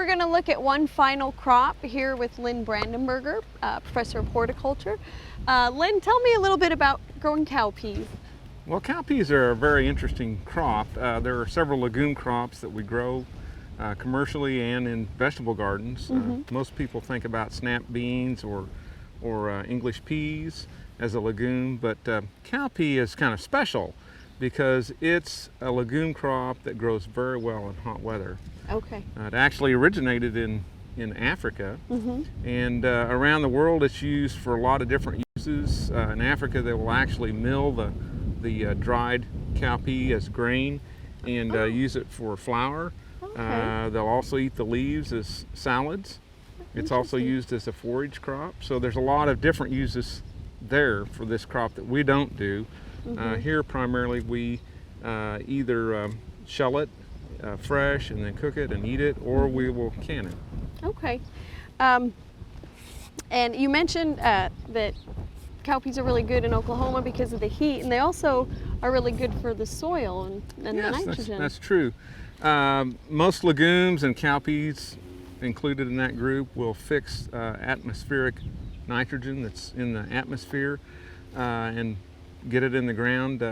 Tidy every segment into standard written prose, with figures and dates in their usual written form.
we're going to look at one final crop here with Lynn Brandenberger, Professor of Horticulture. Lynn, tell me a little bit about growing cowpeas. Well, cowpeas are a very interesting crop. There are several legume crops that we grow commercially and in vegetable gardens. Most people think about snap beans or English peas as a legume, but cowpea is kind of special because it's a legume crop that grows very well in hot weather. Okay. It actually originated in Africa, and around the world it's used for a lot of different uses. In Africa, they will actually mill the dried cowpea as grain and use it for flour. Okay. They'll also eat the leaves as salads. It's also used as a forage crop. So there's a lot of different uses there for this crop that we don't do. Here primarily we either shell it fresh and then cook it and eat it, or we will can it. Okay. And you mentioned that cowpeas are really good in Oklahoma because of the heat, and they also are really good for the soil and the nitrogen. That's true. Most legumes and cowpeas included in that group will fix atmospheric nitrogen that's in the atmosphere and get it in the ground.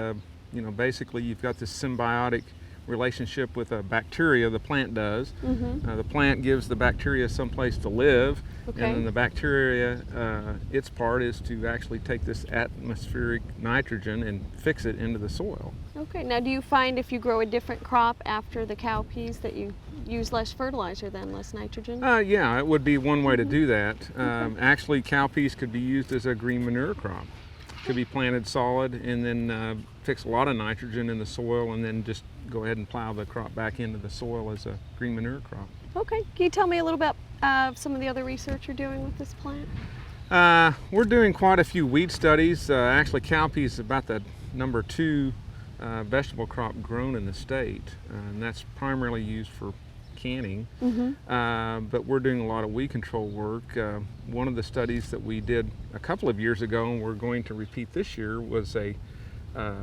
Basically you've got this symbiotic relationship with a bacteria, the plant does. The plant gives the bacteria some place to live, and then the bacteria, its part is to actually take this atmospheric nitrogen and fix it into the soil. Okay, now do you find if you grow a different crop after the cowpeas that you use less fertilizer then, less nitrogen? Yeah, it would be one way to do that. Actually, cowpeas could be used as a green manure crop. Could be planted solid and then fix a lot of nitrogen in the soil, and then just go ahead and plow the crop back into the soil as a green manure crop. Okay, can you tell me a little bit some of the other research you're doing with this plant? We're doing quite a few weed studies. Actually, cowpeas is about the number 2 vegetable crop grown in the state, and that's primarily used for canning. But we're doing a lot of weed control work. One of the studies that we did a couple of years ago, and we're going to repeat this year, was a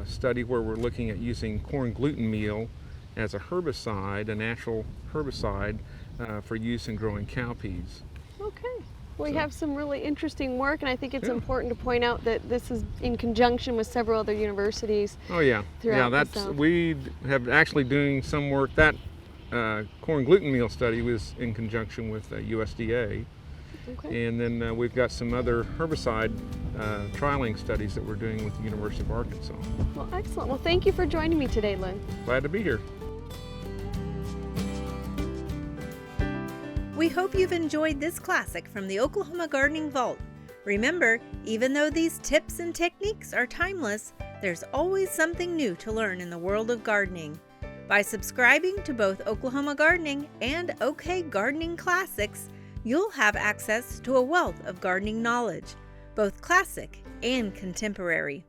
study where we're looking at using corn gluten meal as a herbicide, a natural herbicide for use in growing cowpeas. Okay. We have some really interesting work, and I think it's important to point out that this is in conjunction with several other universities. Oh yeah, we have actually doing some work. That corn gluten meal study was in conjunction with USDA. And then we've got some other herbicide trialing studies that we're doing with the University of Arkansas. Well, excellent. Well, thank you for joining me today, Lynn. Glad to be here. We hope you've enjoyed this classic from the Oklahoma Gardening Vault. Remember, even though these tips and techniques are timeless, there's always something new to learn in the world of gardening. By subscribing to both Oklahoma Gardening and OK Gardening Classics, you'll have access to a wealth of gardening knowledge, both classic and contemporary.